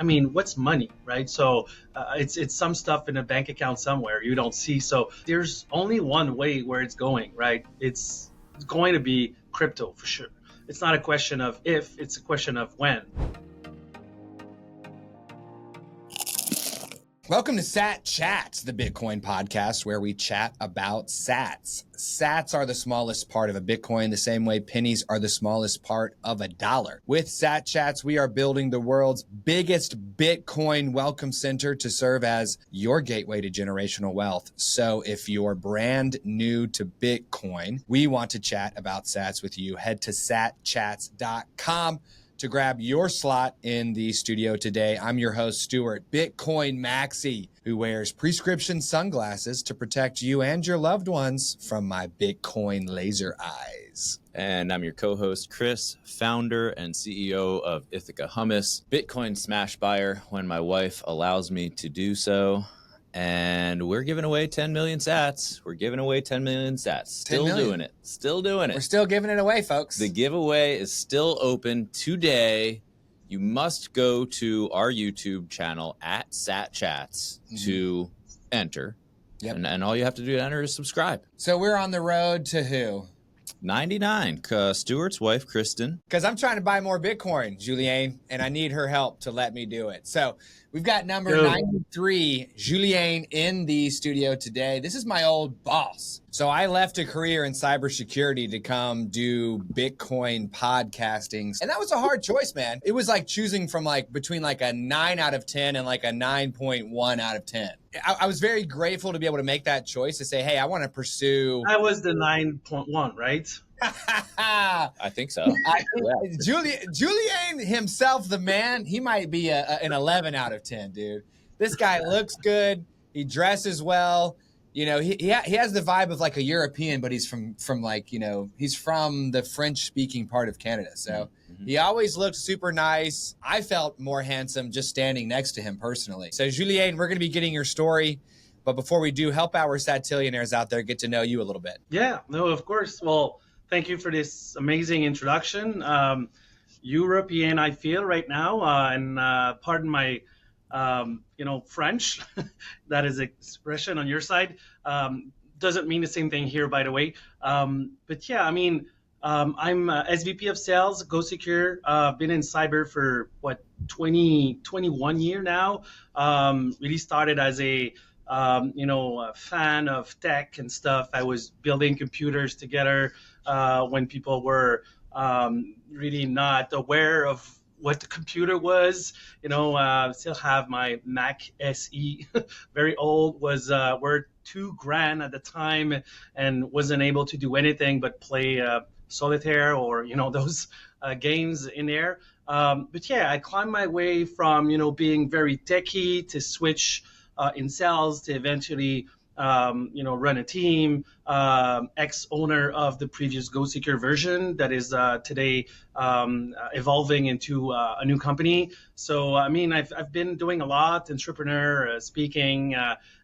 I mean, what's money, right? So it's some stuff in a bank account somewhere you don't see. So there's only one way where it's going, right? It's going to be crypto for sure. It's not a question of if, it's a question of when. Welcome to Sat Chats, the Bitcoin podcast where we chat about sats. Sats are the smallest part of a Bitcoin, the same way pennies are the smallest part of a dollar. With Sat Chats, we are building the world's biggest Bitcoin welcome center to serve as your gateway to generational wealth. So if you're brand new to Bitcoin, we want to chat about sats with you. Head to satchats.com to grab your slot in the studio today. I'm your host, Stuart, Bitcoin Maxi, who wears prescription sunglasses to protect you and your loved ones from my Bitcoin laser eyes. And I'm your co-host, Chris, founder and CEO of Ithaca Hummus, Bitcoin smash buyer when my wife allows me to do so. And we're giving away 10 million sats. We're giving away 10 million sats. Still doing it. Still doing it. We're still giving it away, folks. The giveaway is still open today. You must go to our YouTube channel at SatChats to enter. Yep. And all you have to do to enter is subscribe. So we're on the road to who? 99. Stuart's wife, Kristen. Because I'm trying to buy more Bitcoin, Julien, and I need her help to let me do it. So we've got number 93, Julien, in the studio today. This is my old boss. So I left a career in cybersecurity to come do Bitcoin podcasting. And that was a hard choice, man. It was like choosing from between a 9 out of 10 and a 9.1 out of 10. I was very grateful to be able to make that choice to say, hey, I want to pursue. I was the 9.1, right? I think so. Julien himself, the man, he might be an 11 out of 10, dude. This guy looks good. He dresses well. You know, he has the vibe of a European, but he's from he's from the French speaking part of Canada. So he always looked super nice. I felt more handsome just standing next to him personally. So Julien, we're going to be getting your story. But before we do, help our Satillionaires out there get to know you a little bit. Yeah, no, of course. Well, thank you for this amazing introduction. European, I feel right now, and pardon my French, that is expression on your side, doesn't mean the same thing here, by the way. But yeah, I mean, I'm SVP of sales, GoSecure, been in cyber for 21 year now. Really started as a fan of tech and stuff. I was building computers together when people were really not aware of what the computer was. Still have my Mac SE, very old, was worth $2,000 at the time, and wasn't able to do anything but play solitaire or those games in there. But yeah, I climbed my way from being very techie to switch in sales to eventually run a team, ex-owner of the previous GoSecure version that is today evolving into a new company. So, I mean, I've been doing a lot, entrepreneur, speaking,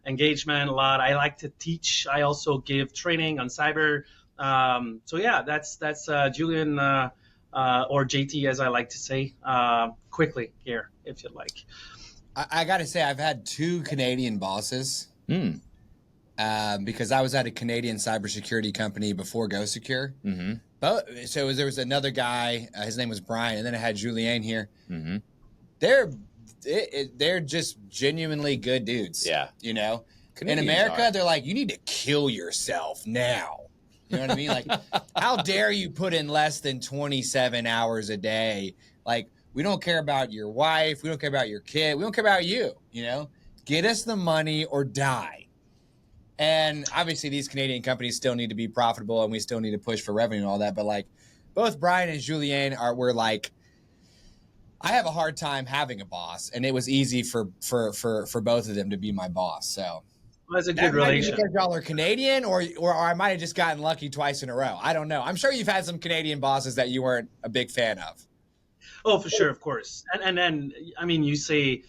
engagement a lot. I like to teach. I also give training on cyber. So yeah, that's Julien, or JT, as I like to say, quickly here, if you'd like. I got to say, I've had 2 Canadian bosses. Because I was at a Canadian cybersecurity company before GoSecure. So there was another guy, his name was Brian, and then I had Julien here. They're just genuinely good dudes. Yeah. Canadians in America, they're like, you need to kill yourself now. You know what I mean? Like, how dare you put in less than 27 hours a day? Like, we don't care about your wife. We don't care about your kid. We don't care about you, Get us the money or die. And obviously these Canadian companies still need to be profitable, and we still need to push for revenue and all that. But both Brian and Julien were like, I have a hard time having a boss, and it was easy for both of them to be my boss. So that's a good relation. Because y'all are Canadian, or I might have just gotten lucky twice in a row. I don't know. I'm sure you've had some Canadian bosses that you weren't a big fan of. Oh, for sure, of course. And then, I mean, you say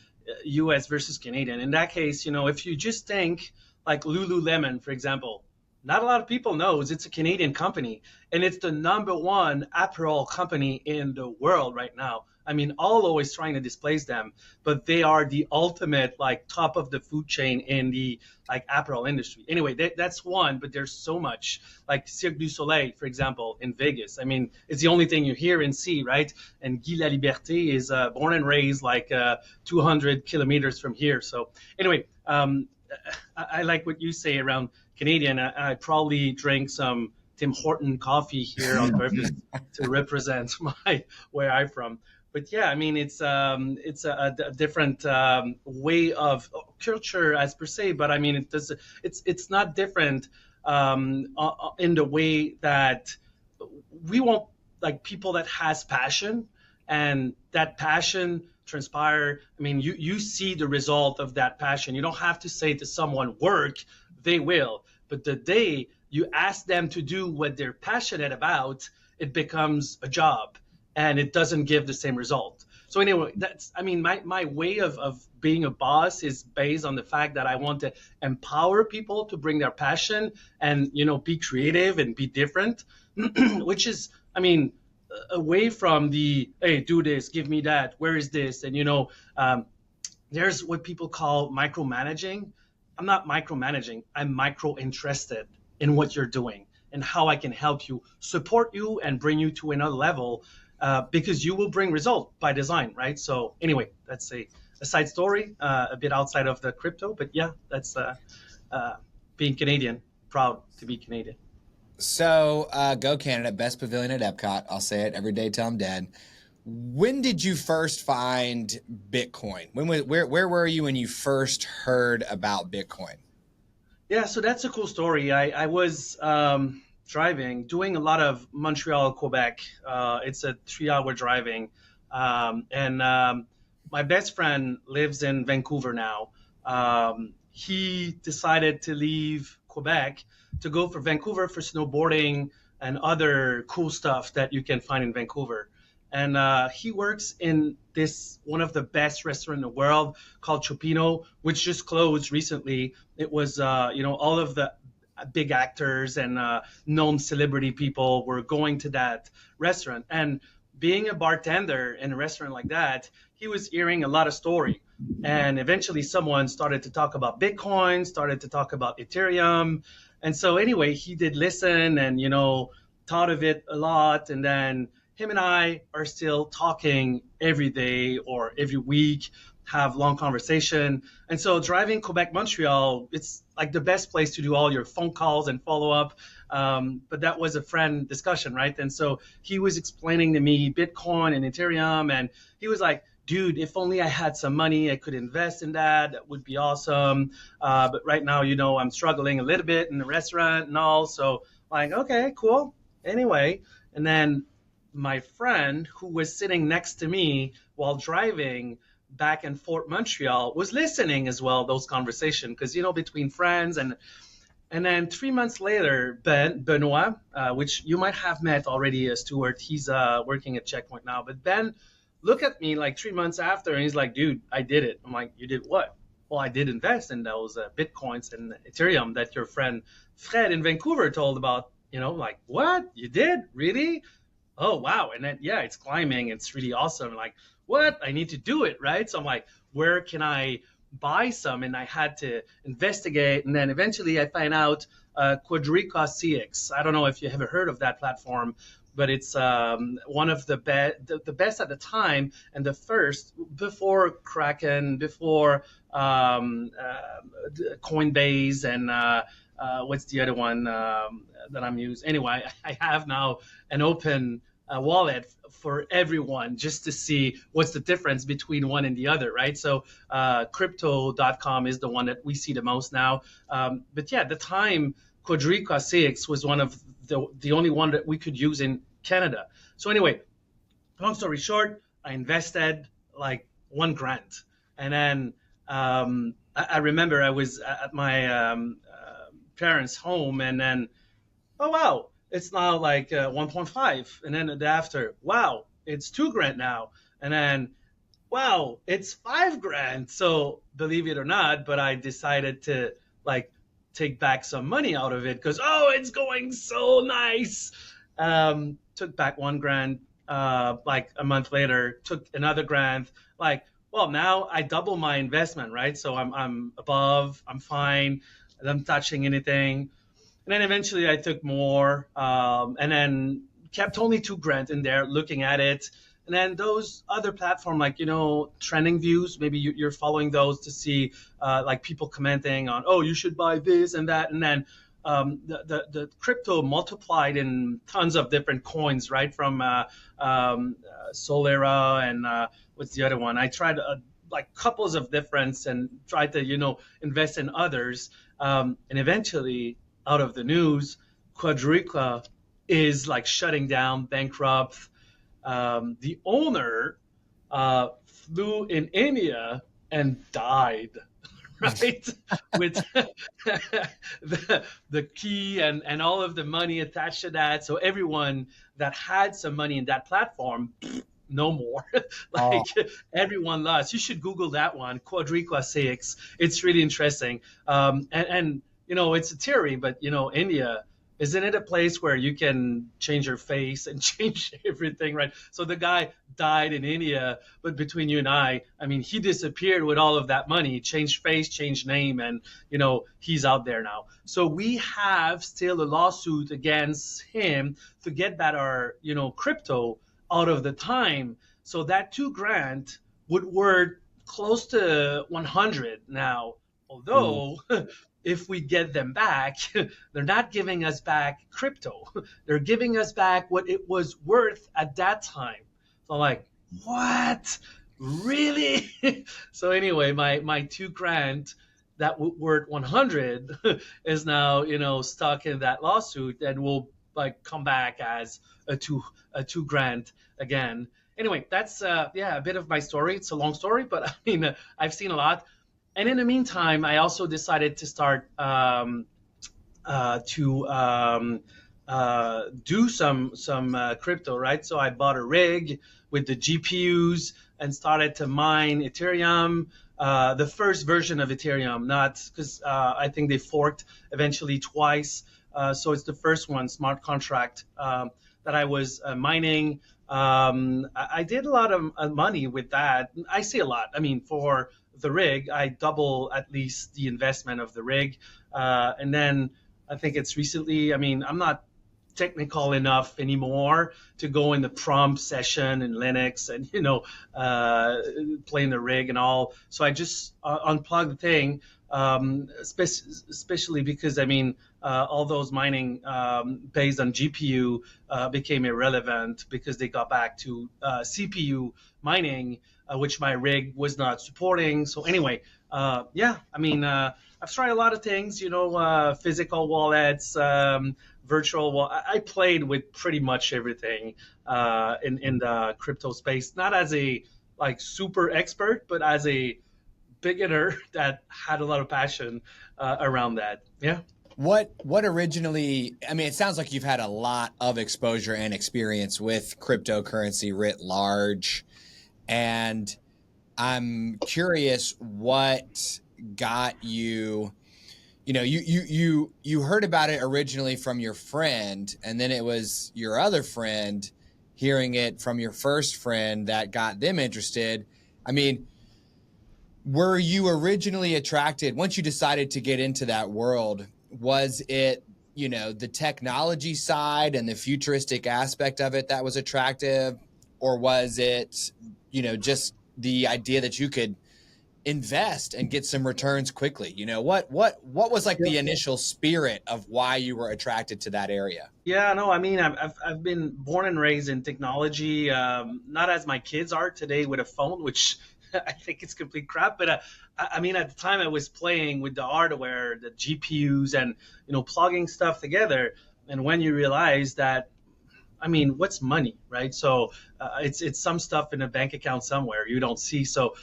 U.S. versus Canadian. In that case, if you just think like Lululemon, for example, not a lot of people knows it's a Canadian company, and it's the #1 apparel company in the world right now. I mean, Allo is trying to displace them, but they are the ultimate like top of the food chain in the like apparel industry. Anyway, that's one, but there's so much like Cirque du Soleil, for example, in Vegas. I mean, it's the only thing you hear and see, right? And Guy Laliberté is born and raised like 200 kilometers from here. So anyway, I like what you say around Canadian. I probably drink some Tim Horton coffee here on purpose to represent where I'm from. But yeah, I mean, it's a different way of culture as per se. But I mean, it's not different in the way that we want like people that has passion, and that passion transpire. I mean, you see the result of that passion. You don't have to say to someone work, they will. But the day you ask them to do what they're passionate about, it becomes a job and it doesn't give the same result. So anyway, that's, I mean, my way of being a boss is based on the fact that I want to empower people to bring their passion and, you know, be creative and be different, which is, I mean, away from the, hey, do this, give me that, where is this? And, you know, there's what people call micromanaging. I'm not micromanaging. I'm micro interested in what you're doing and how I can help you, support you, and bring you to another level, because you will bring result by design, right? So anyway, that's a side story, a bit outside of the crypto, but yeah, that's being Canadian, proud to be Canadian. So go Canada, best pavilion at Epcot. I'll say it every day till I'm dead. When did you first find Bitcoin? Where were you when you first heard about Bitcoin? Yeah, so that's a cool story. I was driving, doing a lot of Montreal, Quebec. It's a 3-hour driving. And my best friend lives in Vancouver now. He decided to leave Quebec to go for Vancouver for snowboarding and other cool stuff that you can find in Vancouver. And he works in this one of the best restaurants in the world called Chopino, which just closed recently. It was, you know, all of the big actors and known celebrity people were going to that restaurant. And being a bartender in a restaurant like that, he was hearing a lot of story. And eventually someone started to talk about Bitcoin, started to talk about Ethereum. And so anyway, he did listen and, you know, thought of it a lot. And then him and I are still talking every day or every week, have long conversation. And so driving Quebec, Montreal, it's like the best place to do all your phone calls and follow up. But that was a friend discussion, right? And so he was explaining to me Bitcoin and Ethereum. And he was like, dude, if only I had some money, I could invest in that. That would be awesome. But right now, you know, I'm struggling a little bit in the restaurant and all. So like, okay, cool. Anyway, and then my friend who was sitting next to me while driving back and forth Montreal was listening as well, those conversations, because, you know, between friends. And then 3 months later, Benoit, which you might have met already, Stuart, he's working at Checkpoint now. But Ben looked at me like 3 months after and he's like, dude, I did it. I'm like, you did what? Well, I did invest in those Bitcoins and Ethereum that your friend Fred in Vancouver told about. You know, like, what? You did? Really? Oh, wow. And then, yeah, it's climbing. It's really awesome. Like, what? I need to do it, right? So I'm like, where can I buy some? And I had to investigate. And then eventually I find out Quadriga CX. I don't know if you ever heard of that platform, but it's one of the best at the time and the first before Kraken, before Coinbase and what's the other one that I'm using? Anyway, I have now an open wallet for everyone just to see what's the difference between one and the other, right? So crypto.com is the one that we see the most now. But yeah, at the time, Quadriga CX was one of the only one that we could use in Canada. So anyway, long story short, I invested like $1,000. And then I remember I was at my parents' home, and then, oh wow, it's now like 1.5, and then the day after, wow, it's $2,000 now, and then, wow, it's $5,000. So believe it or not, but I decided to like take back some money out of it because, oh, it's going so nice. Took back $1,000, like a month later, took another grant. Like, well, now I double my investment, right? So I'm above, I'm fine, I'm touching anything. And then eventually I took more, and then kept only 2 grants in there, looking at it. And then those other platform, like, trending views, maybe you're following those to see like people commenting on, oh, you should buy this and that. And then the crypto multiplied in tons of different coins, right? From Solera and what's the other one? I tried like couples of different and tried to, invest in others. And eventually, out of the news, Quadriga is like shutting down, bankrupt. The owner flew in India and died, right? With the key and all of the money attached to that. So everyone that had some money in that platform, no more. Like everyone lost. You should Google that one, Quadriga CX. It's really interesting. And it's a theory, but India, isn't it a place where you can change your face and change everything, right? So the guy died in India, but between you and I mean, he disappeared with all of that money, changed face, changed name, and he's out there now. So we have still a lawsuit against him to get back our crypto out of the time. So that 2 grand would worth close to 100 now, although if we get them back, they're not giving us back crypto. They're giving us back what it was worth at that time. So like, what? Really? So anyway, my 2 grand that worth 100 is now, stuck in that lawsuit and will like come back as a 2 grand again. Anyway, that's a bit of my story. It's a long story, but I mean, I've seen a lot. And in the meantime, I also decided to start do some crypto, right? So I bought a rig with the GPUs and started to mine Ethereum, the first version of Ethereum, not because I think they forked eventually twice. So it's the first one, smart contract, that I was mining. I did a lot of money with that. I say a lot. I mean, for the rig, I double at least the investment of the rig. And then I think it's recently, I mean, I'm not technical enough anymore to go in the prompt session in Linux and, playing the rig and all. So I just unplugged the thing, especially because, I mean, all those mining based on GPU became irrelevant because they got back to CPU mining, which my rig was not supporting. So anyway, I mean, I've tried a lot of things, physical wallets, virtual wallet. I played with pretty much everything in the crypto space, not as a like super expert, but as a beginner that had a lot of passion around that. Yeah. What originally, I mean, it sounds like you've had a lot of exposure and experience with cryptocurrency writ large. And I'm curious what got you, you heard about it originally from your friend, and then it was your other friend hearing it from your first friend that got them interested. I mean, were you originally attracted, once you decided to get into that world, was it, the technology side and the futuristic aspect of it that was attractive? Or was it, just the idea that you could invest and get some returns quickly? What was like the initial spirit of why you were attracted to that area? Yeah, no, I mean, I've been born and raised in technology, not as my kids are today with a phone, which I think it's complete crap. But I mean, at the time I was playing with the hardware, the GPUs, and plugging stuff together. And when you realize that, I mean, what's money, right? So it's some stuff in a bank account somewhere you don't see. So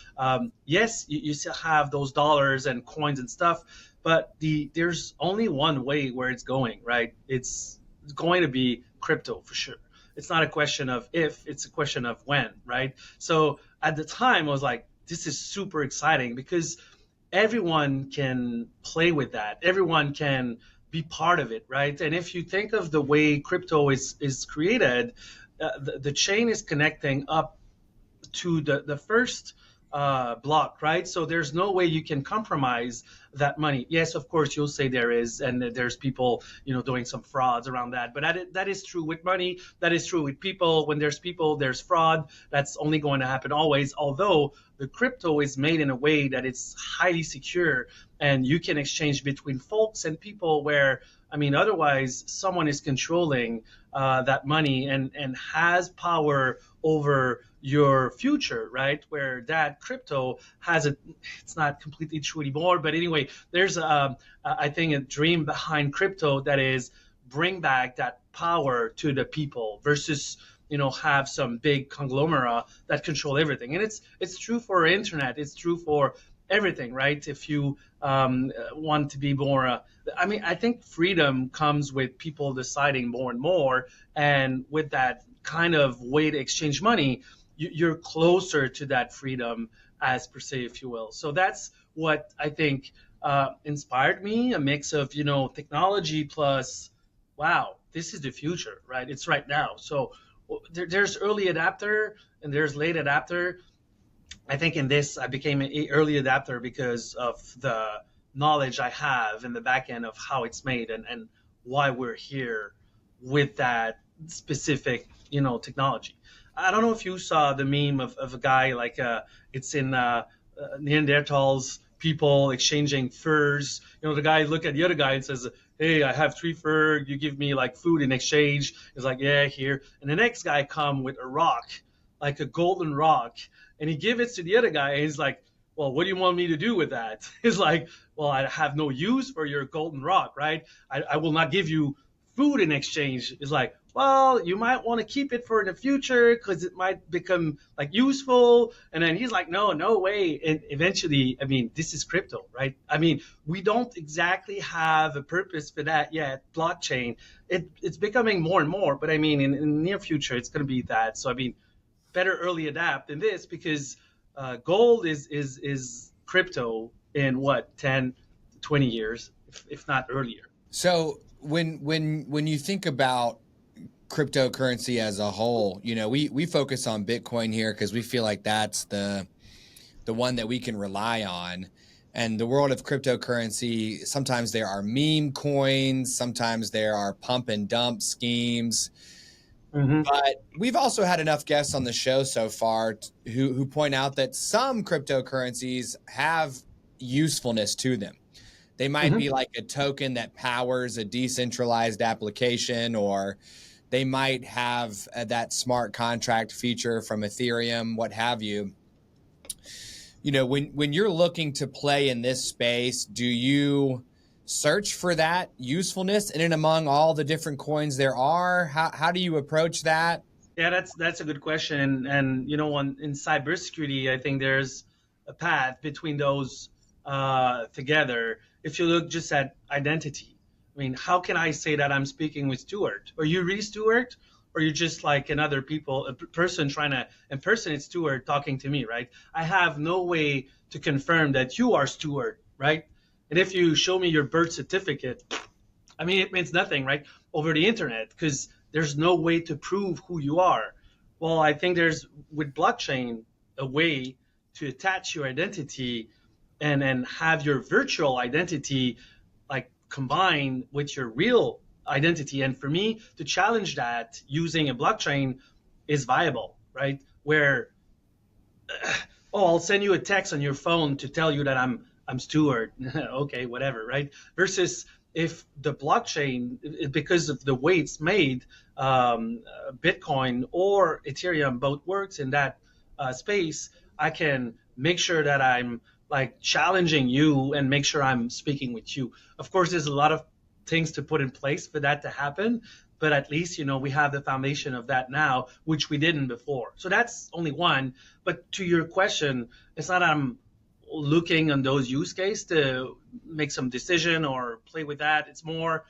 yes, you still have those dollars and coins and stuff, but there's only one way where it's going, right? It's going to be crypto for sure. It's not a question of if, it's a question of when, right? So at the time I was like, this is super exciting because everyone can play with that. Everyone can be part of it, right? And if you think of the way crypto is created, the chain is connecting up to the first block, right? So there's no way you can compromise that money. Yes, of course, you'll say there is, and there's people, doing some frauds around that. But that is true with money. That is true with people. When there's people, there's fraud. That's only going to happen always. Although the crypto is made in a way that it's highly secure, and you can exchange between folks and people where, otherwise someone is controlling that money and has power over your future, right? Where that crypto has it's not completely true anymore, but anyway, there's I think a dream behind crypto that is bring back that power to the people versus have some big conglomerate that control everything. And it's true for internet, it's true for everything, right? If you want to be more I think freedom comes with people deciding more and more, and with that kind of way to exchange money, you're closer to that freedom, as per se, if you will. So that's what I think inspired me, a mix of technology plus, wow, this is the future, right? It's right now. So there's early adapter and there's late adapter. I think in this, I became an early adapter because of the knowledge I have in the back end of how it's made and why we're here with that specific, technology. I don't know if you saw the meme of a guy like it's in Neanderthals, people exchanging furs. The guy look at the other guy and says, "Hey, I have 3 fur. You give me like food in exchange." He's like, "Yeah, here." And the next guy come with a rock, like a golden rock, and he give it to the other guy. And he's like, "Well, what do you want me to do with that?" He's like, "Well, I have no use for your golden rock, right? I will not give you food in exchange." It's like, "Well, you might want to keep it for the future because it might become like useful." And then he's like, no way. And eventually, this is crypto, right? We don't exactly have a purpose for that yet. Blockchain, it's becoming more and more. But in the near future, it's going to be that. So better early adapt in this because gold is crypto in what 10, 20 years, if not earlier. So when you think about cryptocurrency as a whole, we focus on Bitcoin here because we feel like that's the one that we can rely on. And the world of cryptocurrency, sometimes there are meme coins, sometimes there are pump and dump schemes. Mm-hmm. But we've also had enough guests on the show so far who point out that some cryptocurrencies have usefulness to them. They might be like a token that powers a decentralized application, or they might have that smart contract feature from Ethereum, what have you. When you're looking to play in this space, do you search for that usefulness in and among all the different coins there are? How do you approach that? Yeah, that's a good question. And in cybersecurity, I think there's a path between those together. If you look just at identity, how can I say that I'm speaking with Stuart? Are you really Stuart? Or you're just like another person trying to impersonate Stuart talking to me, right? I have no way to confirm that you are Stuart, right? And if you show me your birth certificate, it means nothing, right? Over the internet, because there's no way to prove who you are. Well, I think there's, with blockchain, a way to attach your identity and have your virtual identity like combined with your real identity. And for me to challenge that using a blockchain is viable, right? Where, I'll send you a text on your phone to tell you that I'm Stuart. Okay, whatever, right? Versus if the blockchain, because of the way it's made, Bitcoin or Ethereum both works in that space, I can make sure that I'm like challenging you and make sure I'm speaking with you. Of course, there's a lot of things to put in place for that to happen, but at least, we have the foundation of that now, which we didn't before. So that's only one. But to your question, it's not I'm looking on those use cases to make some decision or play with that. It's more,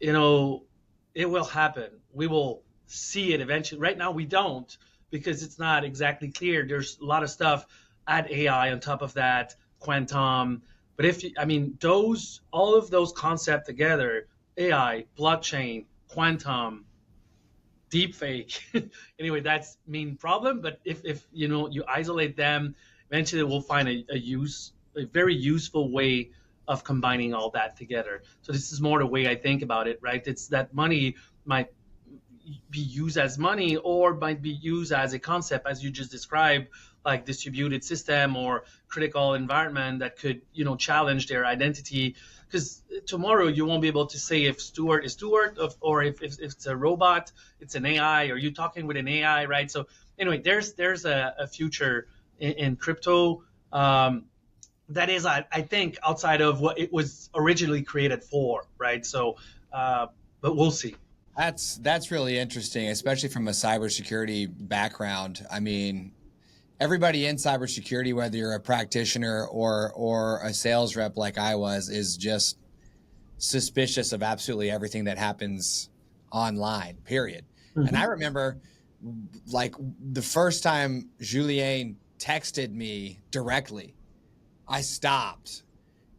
it will happen. We will see it eventually. Right now we don't, because it's not exactly clear. There's a lot of stuff, add AI on top of that, quantum. But all of those concepts together, AI, blockchain, quantum, deep fake. Anyway, that's main problem. But if you isolate them, eventually we'll find a very useful way of combining all that together. So this is more the way I think about it, right? It's that money might be used as money or might be used as a concept, as you just described, like distributed system or critical environment that could challenge their identity. Because tomorrow you won't be able to say if Stuart is Stuart or if it's a robot, it's an AI, or you talking with an AI, right? So anyway, there's a future in crypto that is, I think, outside of what it was originally created for, right? So but we'll see. That's really interesting, especially from a cybersecurity background. I mean, everybody in cybersecurity, whether you're a practitioner or a sales rep like I was, is just suspicious of absolutely everything that happens online, period. Mm-hmm. And I remember like the first time Julien texted me directly, I stopped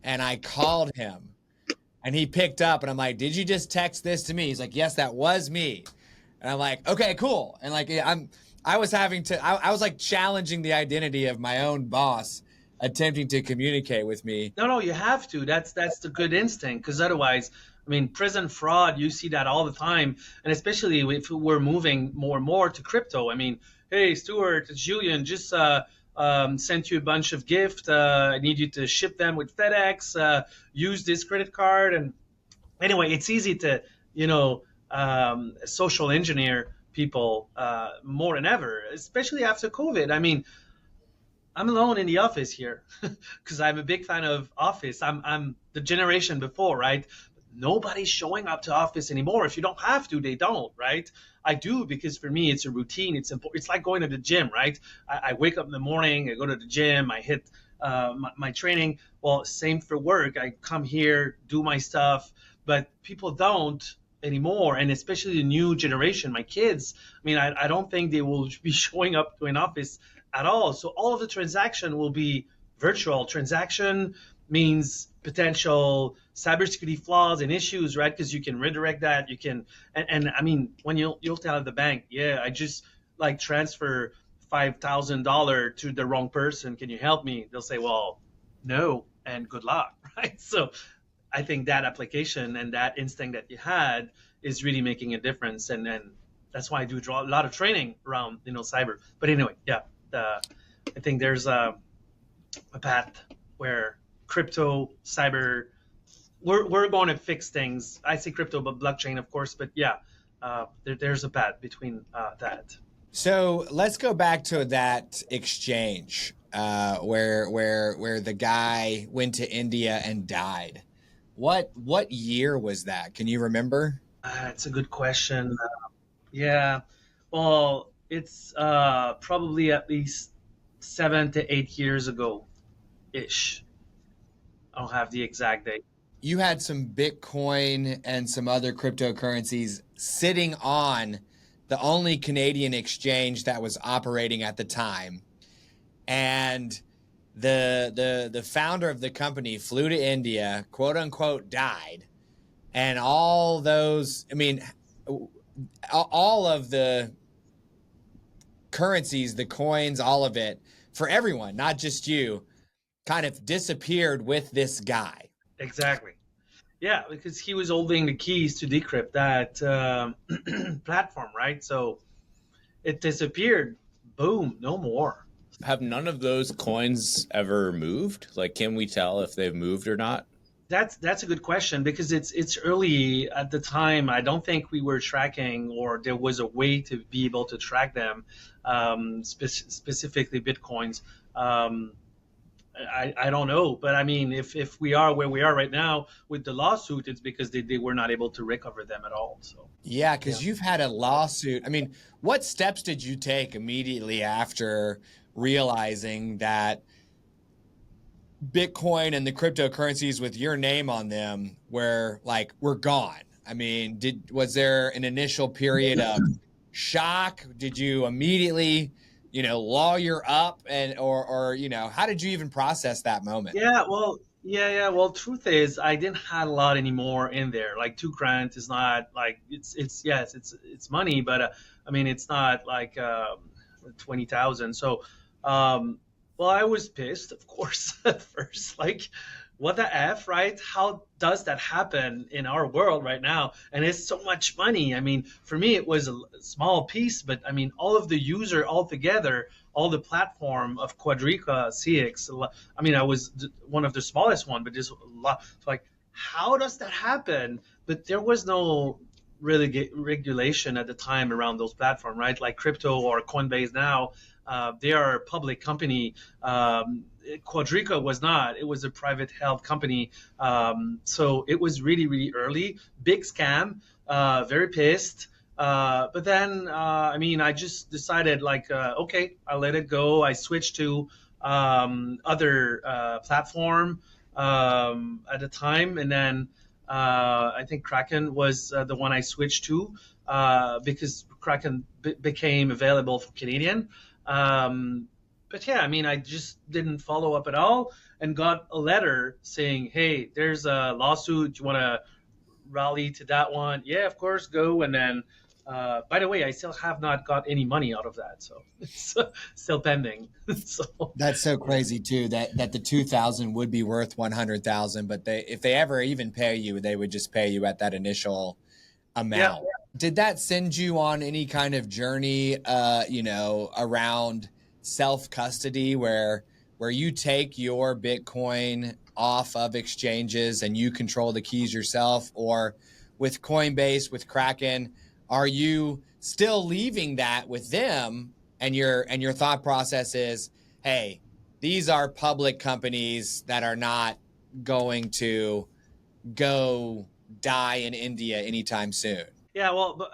and I called him. And he picked up and I'm like, did you just text this to me? He's like, yes, that was me. And I'm like, okay, cool. And like, I was like challenging the identity of my own boss, attempting to communicate with me. No, you have to. That's the good instinct. Because otherwise, I mean, prison fraud, you see that all the time. And especially if we're moving more and more to crypto. I mean, hey, Stuart, it's Julien, just sent you a bunch of gifts. I need you to ship them with FedEx. Use this credit card. And anyway, it's easy to, social engineer people more than ever, especially after COVID. I mean, I'm alone in the office here because I'm a big fan of Office. I'm the generation before, right? Nobody's showing up to office anymore. If you don't have to, they don't, right? I do, because for me, it's a routine. It's important. It's like going to the gym, right? I wake up in the morning, I go to the gym, I hit my training. Well, same for work. I come here, do my stuff, but people don't anymore. And especially the new generation, my kids, I mean, I don't think they will be showing up to an office at all. So all of the transaction will be virtual. Transaction means potential cybersecurity flaws and issues, right? Because you can redirect that. You can, and I mean, when you'll tell the bank, yeah, I just like transfer $5,000 to the wrong person. Can you help me? They'll say, well, no, and good luck, right? So I think that application and that instinct that you had is really making a difference. And that's why I do draw a lot of training around, cyber. But anyway, yeah, I think there's a path where crypto, cyber, we're going to fix things. I say crypto, but blockchain, of course. But yeah, there's a path between that. So let's go back to that exchange where the guy went to India and died. What year was that? Can you remember? It's a good question. Yeah, well, it's probably at least 7 to 8 years ago, ish. I don't have the exact date. You had some Bitcoin and some other cryptocurrencies sitting on the only Canadian exchange that was operating at the time. And the founder of the company flew to India, quote unquote, died. And all those, I mean, all of the currencies, the coins, all of it, for everyone, not just you, kind of disappeared with this guy. Exactly. Yeah, because he was holding the keys to decrypt that platform, right? So it disappeared. Boom, no more. Have none of those coins ever moved? Like, can we tell if they've moved or not? That's a good question, because it's early at the time. I don't think we were tracking, or there was a way to be able to track them, specifically Bitcoins. I don't know, but I mean, if we are where we are right now with the lawsuit, it's because they were not able to recover them at all. So yeah, because you've had a lawsuit. I mean, what steps did you take immediately after realizing that Bitcoin and the cryptocurrencies with your name on them were gone? I mean, was there an initial period of shock? Did you immediately lawyer up, and or how did you even process that moment? Yeah, well, Yeah. Well, truth is, I didn't have a lot anymore in there. Like 2 grand is not like it's yes, it's money, but I mean, it's not like 20,000. So, um, well, I was pissed, of course, at first. Like, what the f, right? How does that happen in our world right now? And it's so much money. I mean, for me, it was a small piece, but I mean, all of the user altogether, all the platform of Quadriga CX. I mean, I was one of the smallest one, but there's a lot. So like, how does that happen? But there was no really regulation at the time around those platforms, right? Like crypto or Coinbase now, they are a public company. Quadriga was not. It was a private held company. So it was really, really early. Big scam. Very pissed. But then, I mean, I just decided like, okay, I'll let it go. I switched to other platform at the time, and then I think Kraken was the one I switched to because Kraken became available for Canadian. But yeah, I mean, I just didn't follow up at all and got a letter saying, hey, there's a lawsuit. You want to rally to that one? Yeah, of course, go. And then, by the way, I still have not got any money out of that. So it's still pending. So That's so crazy too, that the 2,000 would be worth 100,000, but if they ever even pay you, they would just pay you at that initial yeah. amount. Did that send you on any kind of journey, around self-custody where you take your Bitcoin off of exchanges and you control the keys yourself? Or with Coinbase, with Kraken, are you still leaving that with them, and your thought process is, hey, these are public companies that are not going to go die in India anytime soon? Yeah, well, but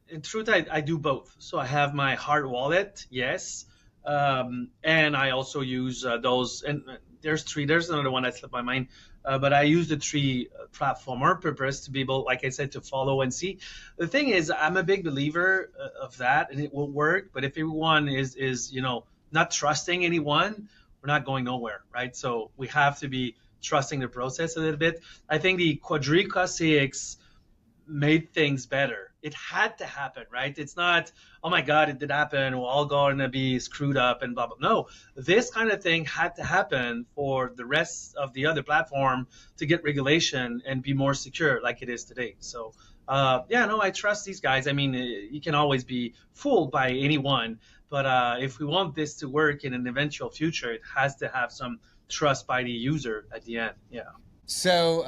in truth, I do both. So I have my hard wallet, yes, and I also use those. And there's three. There's another one that slipped my mind, but I use the three platform or purpose to be able, like I said, to follow and see. The thing is, I'm a big believer of that, and it will work. But if everyone is not trusting anyone, we're not going nowhere, right? So we have to be trusting the process a little bit. I think the Quadriga CX made things better. It had to happen, right? It's not, oh my God, it did happen. We're all going to be screwed up and blah, blah. No, this kind of thing had to happen for the rest of the other platform to get regulation and be more secure like it is today. So, yeah, no, I trust these guys. I mean, you can always be fooled by anyone, but if we want this to work in an eventual future, it has to have some trust by the user at the end. Yeah. So,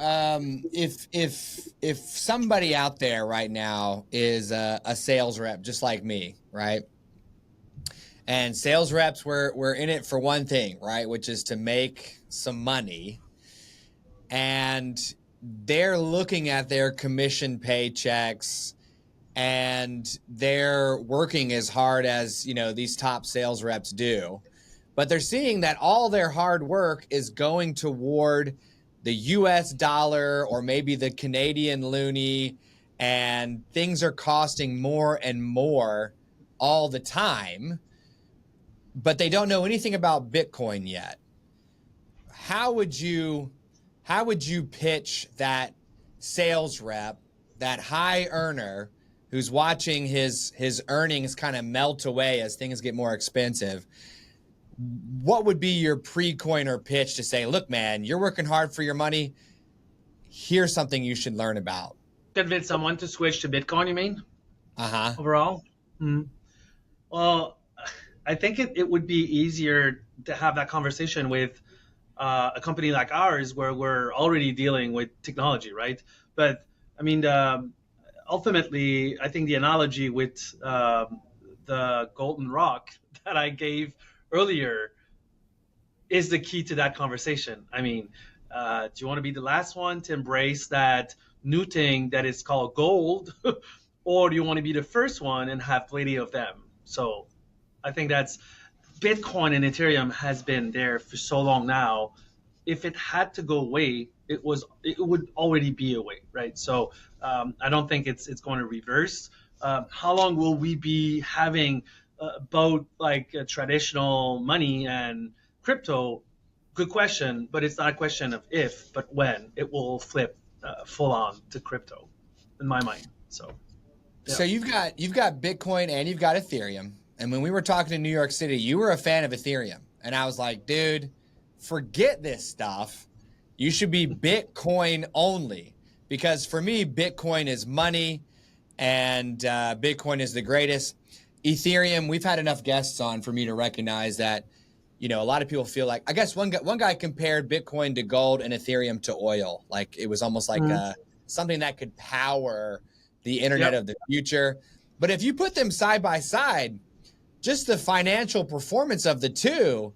if somebody out there right now is a sales rep, just like me, right? And sales reps, we're in it for one thing, right? Which is to make some money. And they're looking at their commission paychecks, and they're working as hard as, these top sales reps do. But they're seeing that all their hard work is going toward the US dollar or maybe the Canadian loonie, and things are costing more and more all the time, but they don't know anything about Bitcoin yet. How would you pitch that sales rep, that high earner who's watching his earnings kind of melt away as things get more expensive? What would be your pre-coiner pitch to say, look, man, you're working hard for your money. Here's something you should learn about? Convince someone to switch to Bitcoin, you mean? Uh-huh. Overall? Well, I think it would be easier to have that conversation with a company like ours where we're already dealing with technology, right? But I mean, ultimately, I think the analogy with the golden rock that I gave earlier is the key to that conversation. I mean, do you want to be the last one to embrace that new thing that is called gold, or do you want to be the first one and have plenty of them? So I think that's Bitcoin and Ethereum has been there for so long now. If it had to go away, it would already be away, right? So I don't think it's going to reverse. How long will we be having both like traditional money and crypto good question, but it's not a question of if, but when it will flip full on to crypto, in my mind. So, yeah. So you've got Bitcoin and you've got Ethereum. And when we were talking in New York City, you were a fan of Ethereum. And I was like, dude, forget this stuff. You should be Bitcoin only. Because for me, Bitcoin is money and Bitcoin is the greatest. Ethereum, we've had enough guests on for me to recognize that, you know, a lot of people feel like, I guess one guy compared Bitcoin to gold and Ethereum to oil. Like it was almost like something that could power the internet of the future. But if you put them side by side, just the financial performance of the two,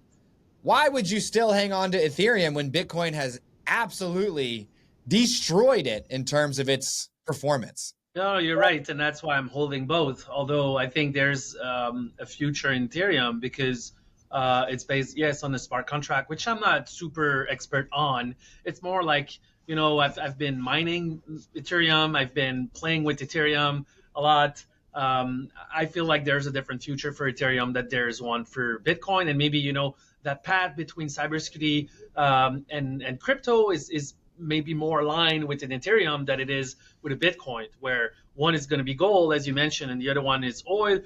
why would you still hang on to Ethereum when Bitcoin has absolutely destroyed it in terms of its performance? No, you're right, and that's why I'm holding both. Although I think there's a future in Ethereum because it's based, yes, on the smart contract, which I'm not super expert on. It's more like, you know, I've been mining Ethereum, I've been playing with Ethereum a lot. I feel like there's a different future for Ethereum that there's one for Bitcoin, and maybe, you know, that path between cybersecurity and crypto is maybe more aligned with an Ethereum than it is with a Bitcoin, where one is going to be gold, as you mentioned, and the other one is oil,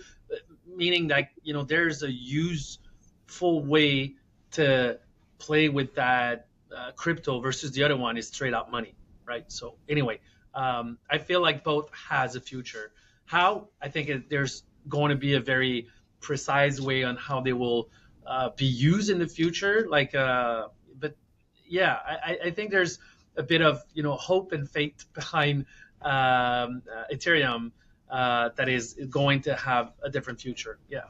meaning that, you know, there's a useful way to play with that crypto versus the other one is straight up money, right? So anyway, I feel like both has a future. How? I think there's going to be a very precise way on how they will be used in the future. Like, but yeah, I think there's a bit of, you know, hope and faith behind Ethereum that is going to have a different future. Yeah.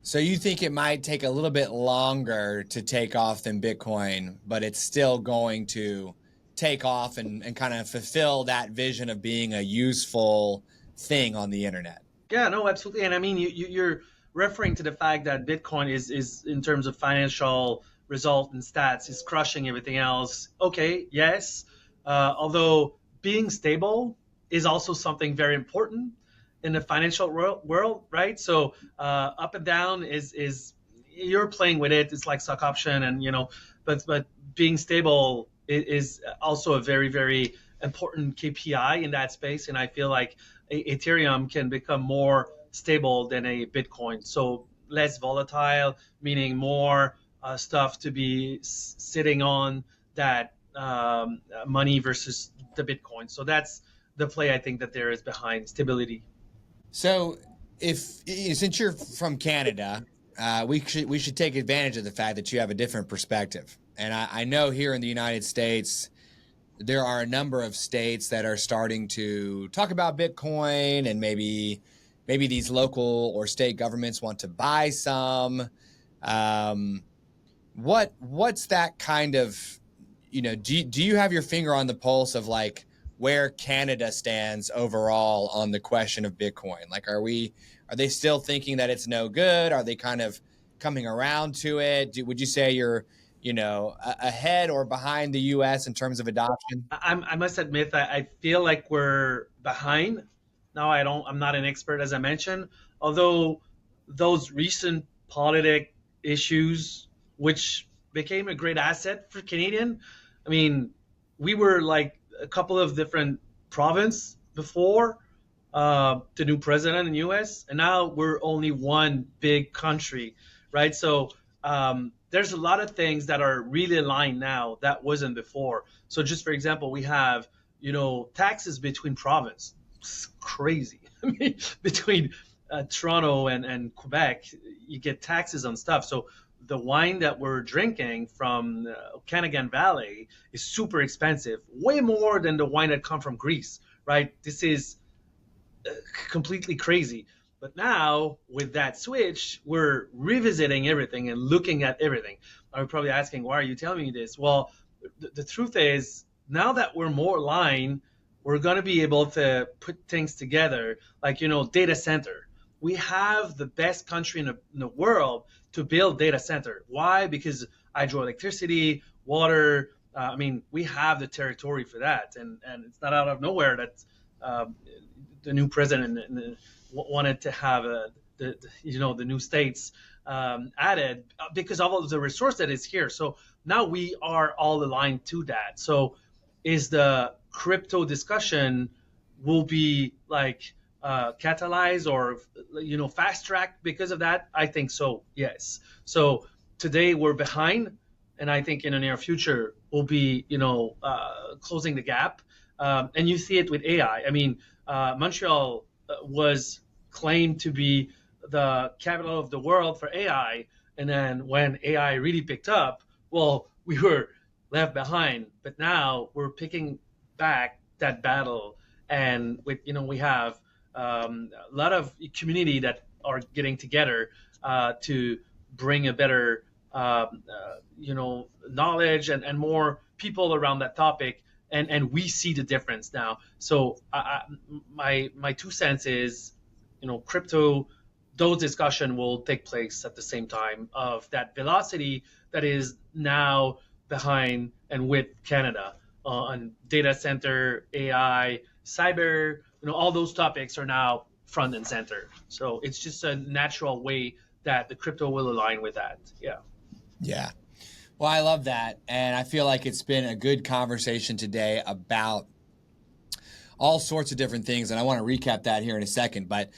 So you think it might take a little bit longer to take off than Bitcoin, but it's still going to take off and kind of fulfill that vision of being a useful thing on the internet? Yeah, no, absolutely. And I mean, you're referring to the fact that Bitcoin is in terms of financial result and stats is crushing everything else. Okay, yes. Although being stable is also something very important in the financial world, right? So up and down is you're playing with it. It's like stock option, and you know, but being stable is also a very, very important KPI in that space. And I feel like Ethereum can become more stable than a Bitcoin. So less volatile, meaning more stuff to be sitting on that money versus the Bitcoin. So that's the play I think that there is behind stability. So since you're from Canada, we should take advantage of the fact that you have a different perspective. And I know here in the United States, there are a number of states that are starting to talk about Bitcoin, and maybe these local or state governments want to buy some. What's that kind of, you know, do you have your finger on the pulse of like where Canada stands overall on the question of Bitcoin? Like, are they still thinking that it's no good? Are they kind of coming around to it? Would you say you're, you know, ahead or behind the U.S. in terms of adoption? I must admit that I feel like we're behind. Now, I'm not an expert, as I mentioned, although those recent politic issues, which became a great asset for Canadian. I mean, we were like a couple of different provinces before the new president in the U.S., and now we're only one big country, right? So there's a lot of things that are really aligned now that wasn't before. So just for example, we have, you know, taxes between province. It's crazy. I mean, between Toronto and Quebec, you get taxes on stuff. So the wine that we're drinking from Okanagan Valley is super expensive, way more than the wine that come from Greece, right? This is completely crazy. But now with that switch, we're revisiting everything and looking at everything. I'm probably asking, why are you telling me this? Well, the truth is, now that we're more aligned, we're going to be able to put things together, like, you know, data center. We have the best country in the world to build data center. Why? Because hydroelectricity, water, I mean, we have the territory for that. And it's not out of nowhere that the new president wanted to have the new states added because of all of the resource that is here. So now we are all aligned to that. So is the crypto discussion will be like catalyzed or fast tracked because of that? I think so, yes. So today we're behind, and I think in the near future we'll be closing the gap. And you see it with AI. I mean, Montreal was claimed to be the capital of the world for AI, and then when AI really picked up, well, we were left behind. But now we're picking back that battle, and we have a lot of community that are getting together to bring a better knowledge and more people around that topic, and we see the difference now. So my 2 cents is, crypto, those discussion will take place at the same time of that velocity that is now behind and with Canada on data center, AI, cyber, all those topics are now front and center. So it's just a natural way that the crypto will align with that. Yeah. Yeah. Well, I love that. And I feel like it's been a good conversation today about all sorts of different things. And I want to recap that here in a second. But,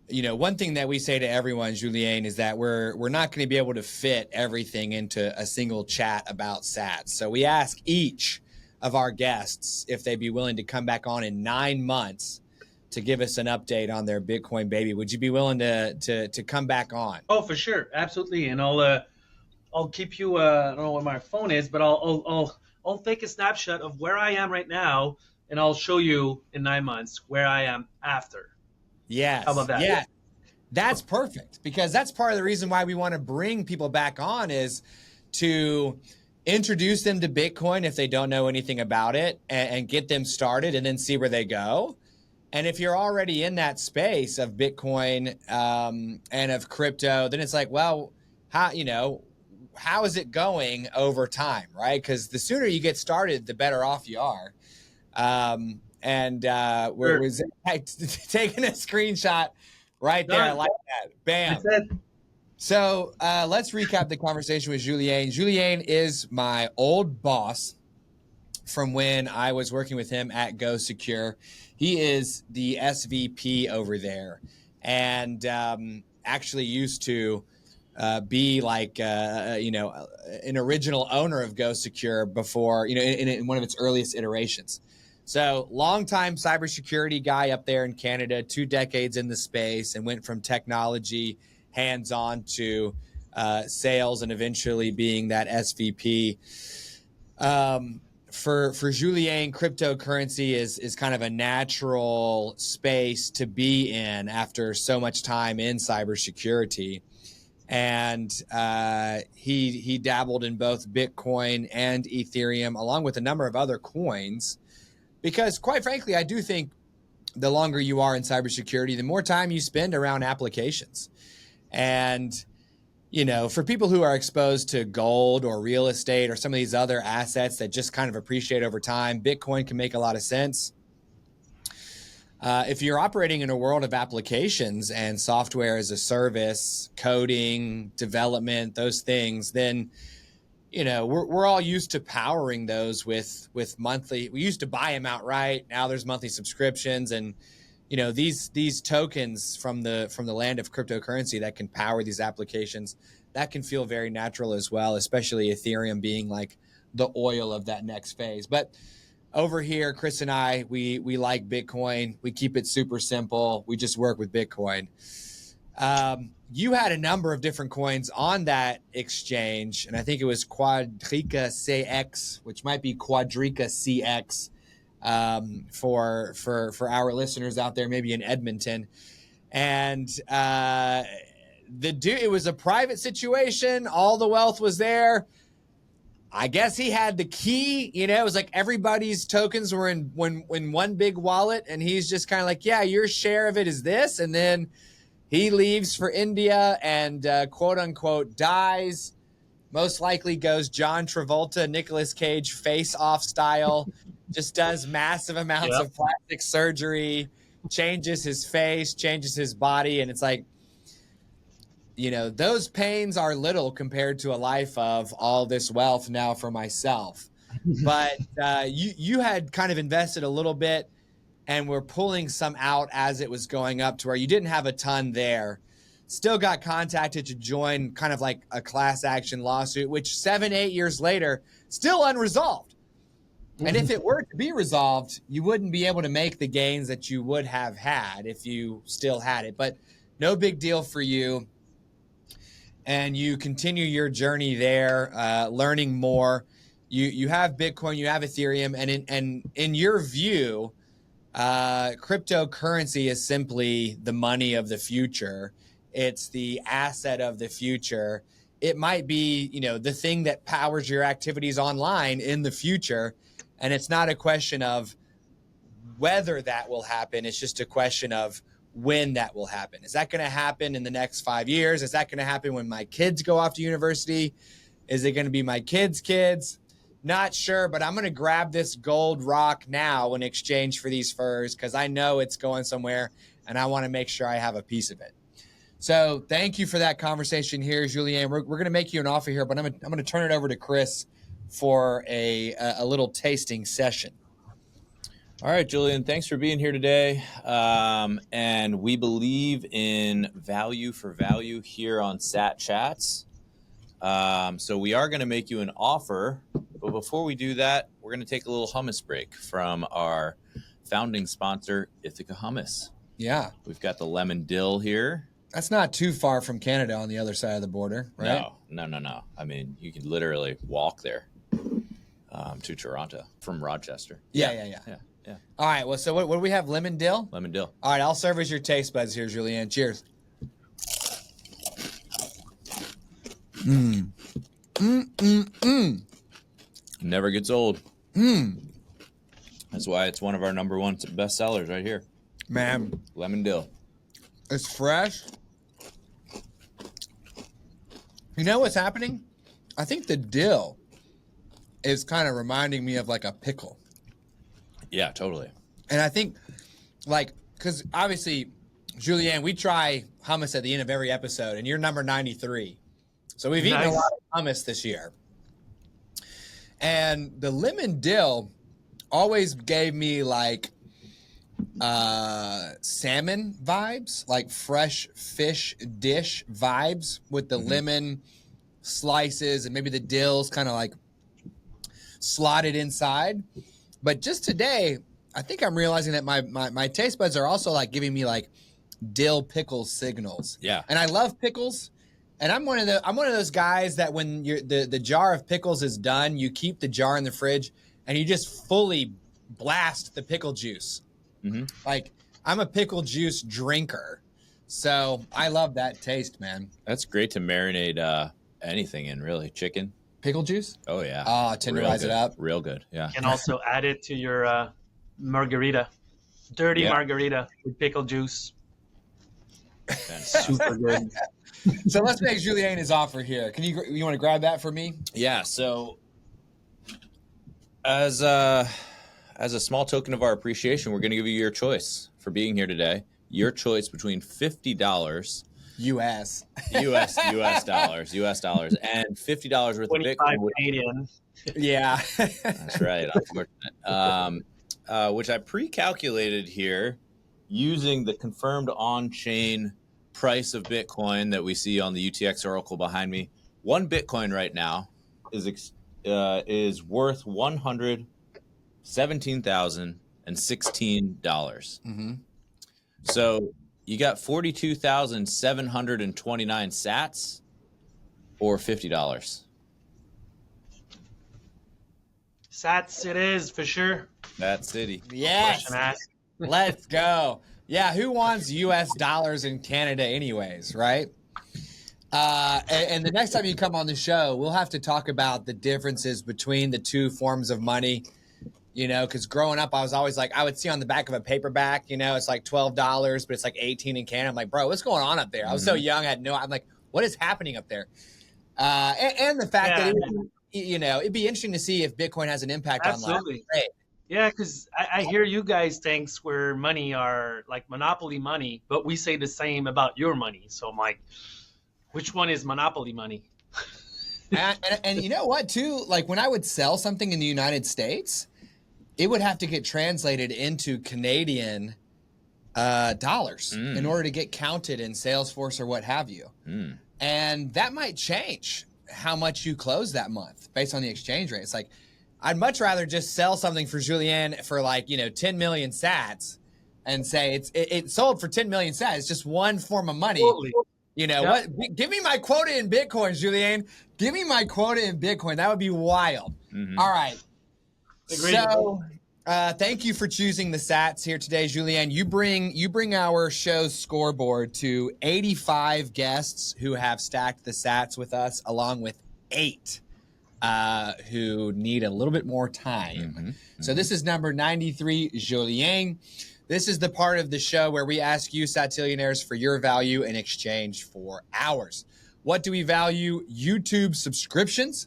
one thing that we say to everyone, Julien, is that we're not going to be able to fit everything into a single chat about sats. So we ask each of our guests if they'd be willing to come back on in 9 months to give us an update on their Bitcoin baby. Would you be willing to come back on? Oh, for sure. Absolutely. And I'll keep you, I don't know where my phone is, but I'll take a snapshot of where I am right now, and I'll show you in 9 months where I am after. Yes. How about that? Yeah. That's perfect, because that's part of the reason why we want to bring people back on, is to introduce them to Bitcoin if they don't know anything about it, and get them started and then see where they go. And if you're already in that space of Bitcoin and of crypto, then it's like, well, how is it going over time, right? Because the sooner you get started, the better off you are. We're taking a screenshot right there. I like that. Bam. So let's recap the conversation with Julien. Julien is my old boss from when I was working with him at Go Secure. He is the SVP over there, and actually used to be like an original owner of Go Secure before, in one of its earliest iterations. So longtime cybersecurity guy up there in Canada, 2 decades in the space, and went from technology hands-on to sales, and eventually being that SVP. For Julien, cryptocurrency is kind of a natural space to be in after so much time in cybersecurity. And he dabbled in both Bitcoin and Ethereum, along with a number of other coins, because quite frankly, I do think the longer you are in cybersecurity, the more time you spend around applications. And for people who are exposed to gold or real estate or some of these other assets that just kind of appreciate over time, Bitcoin can make a lot of sense. If you're operating in a world of applications and software as a service, coding, development, those things, then we're all used to powering those with monthly. We used to buy them outright. Now there's monthly subscriptions, and these tokens from the land of cryptocurrency that can power these applications, that can feel very natural as well, especially Ethereum being like the oil of that next phase. But over here, Chris and I, we like Bitcoin. We keep it super simple. We just work with Bitcoin. You had a number of different coins on that exchange, and I think it was Quadriga CX, which might be Quadriga CX. For our listeners out there, maybe in Edmonton. And it was a private situation. All the wealth was there. I guess he had the key. It was like everybody's tokens were in one big wallet, and he's just kind of like, yeah, your share of it is this. And then he leaves for India and quote unquote dies. Most likely goes John Travolta, Nicolas Cage face-off style, just does massive amounts of plastic surgery, changes his face, changes his body. And it's like, you know, those pains are little compared to a life of all this wealth now for myself. But you had kind of invested a little bit and were pulling some out as it was going up to where you didn't have a ton there. Still got contacted to join kind of like a class action lawsuit, which 7-8 years later, still unresolved. And if it were to be resolved, you wouldn't be able to make the gains that you would have had if you still had it. But no big deal for you. And you continue your journey there, learning more. You have Bitcoin, you have Ethereum, and in your view, cryptocurrency is simply the money of the future. It's the asset of the future. It might be, you know, the thing that powers your activities online in the future. And it's not a question of whether that will happen. It's just a question of when that will happen. Is that going to happen in the next 5 years? Is that going to happen when my kids go off to university? Is it going to be my kids' kids? Not sure, but I'm going to grab this gold rock now in exchange for these furs because I know it's going somewhere and I want to make sure I have a piece of it. So thank you for that conversation here, Julien. We're going to make you an offer here, but I'm going to turn it over to Chris for a little tasting session. All right, Julien, thanks for being here today. And we believe in value for value here on Sat Chats. So we are going to make you an offer. But before we do that, we're going to take a little hummus break from our founding sponsor, Ithaca Hummus. Yeah. We've got the lemon dill here. That's not too far from Canada on the other side of the border, right? No. I mean, you can literally walk there to Toronto from Rochester. Yeah. All right. Well, so what do we have? Lemon dill? Lemon dill. All right. I'll serve as your taste buds here, Julien. Cheers. Never gets old. That's why it's one of our number one best sellers right here. Man. Lemon dill. It's fresh. You know what's happening? I think the dill is kind of reminding me of like a pickle. Yeah, totally. And I think like, because obviously, Julien, we try hummus at the end of every episode and you're number 93. So we've eaten a lot of hummus this year. And the lemon dill always gave me like salmon vibes, like fresh fish dish vibes with the lemon slices and maybe the dill's kind of like slotted inside. But just today, I think I'm realizing that my taste buds are also like giving me like dill pickle signals. Yeah. And I love pickles. And I'm one of those guys that when the jar of pickles is done, you keep the jar in the fridge and you just fully blast the pickle juice. Like I'm a pickle juice drinker. So I love that taste, man. That's great to marinate anything in, really. Chicken. Pickle juice? Oh, yeah. Tenderize it up. Real good, yeah. You can also add it to your margarita. Dirty margarita with pickle juice. Super good. So let's make Julien his offer here. You want to grab that for me? Yeah, so as a small token of our appreciation, we're going to give you your choice for being here today. Your choice between $50 US dollars and $50 worth of 25 Bitcoin. Canadian. Yeah. That's right. Unfortunate. Which I pre-calculated here using the confirmed on-chain price of Bitcoin that we see on the UTX Oracle behind me. One Bitcoin right now is worth $117,016. So you got 42,729 sats or $50. Sats it is for sure. That city. Yes. Let's go. Yeah, who wants US dollars in Canada anyways, right? And the next time you come on the show, we'll have to talk about the differences between the two forms of money, you know, because growing up, I was always like, I would see on the back of a paperback, you know, it's like $12, but it's like 18 in Canada. I'm like, bro, what's going on up there? I was so young, I'm like, what is happening up there? And the fact that, it'd be interesting to see if Bitcoin has an impact on life. Yeah, because I hear you guys thanks where money are like monopoly money, but we say the same about your money. So I'm like, Which one is monopoly money? And you know what, too? Like when I would sell something in the United States, it would have to get translated into Canadian dollars in order to get counted in Salesforce or what have you. And that might change how much you close that month based on the exchange rate. It's like, I'd much rather just sell something for Julien for like, 10 million sats and say it sold for 10 million sats. It's just one form of money. Totally. What? Give me my quota in Bitcoin, Julien. Give me my quota in Bitcoin. That would be wild. All right. Agreed. So thank you for choosing the sats here today, Julien. You bring our show's scoreboard to 85 guests who have stacked the sats with us, along with 8 who need a little bit more time. So this is number 93, Julien. This is the part of the show where we ask you, Satillionaires, for your value in exchange for ours. What do we value? YouTube subscriptions.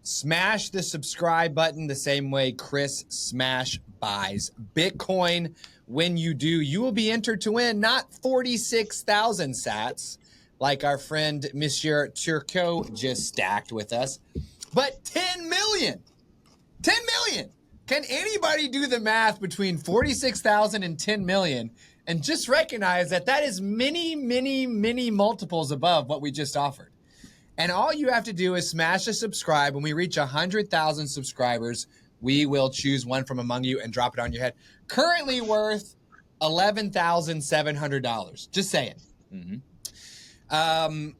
Smash the subscribe button the same way Chris Smash buys Bitcoin. When you do, you will be entered to win not 46,000 sats like our friend Monsieur Turco just stacked with us, but 10 million. 10 million. Can anybody do the math between 46,000 and 10 million and just recognize that that is many, many, many multiples above what we just offered? And all you have to do is smash the subscribe. When we reach 100,000 subscribers, we will choose one from among you and drop it on your head. Currently worth $11,700. Just saying.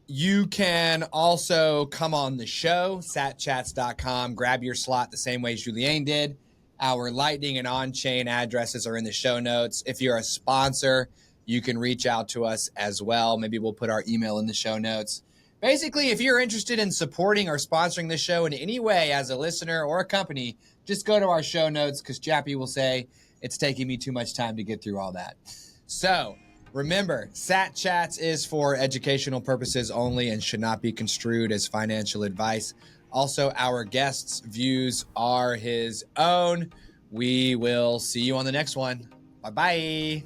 You can also come on the show, satchats.com. Grab your slot the same way Julien did. Our Lightning and on-chain addresses are in the show notes. If you're a sponsor, you can reach out to us as well. Maybe we'll put our email in the show notes. Basically, if you're interested in supporting or sponsoring the show in any way as a listener or a company, just go to our show notes because Chappie will say it's taking me too much time to get through all that. So remember, Sat Chats is for educational purposes only and should not be construed as financial advice. Also, our guest's views are his own. We will see you on the next one. Bye-bye.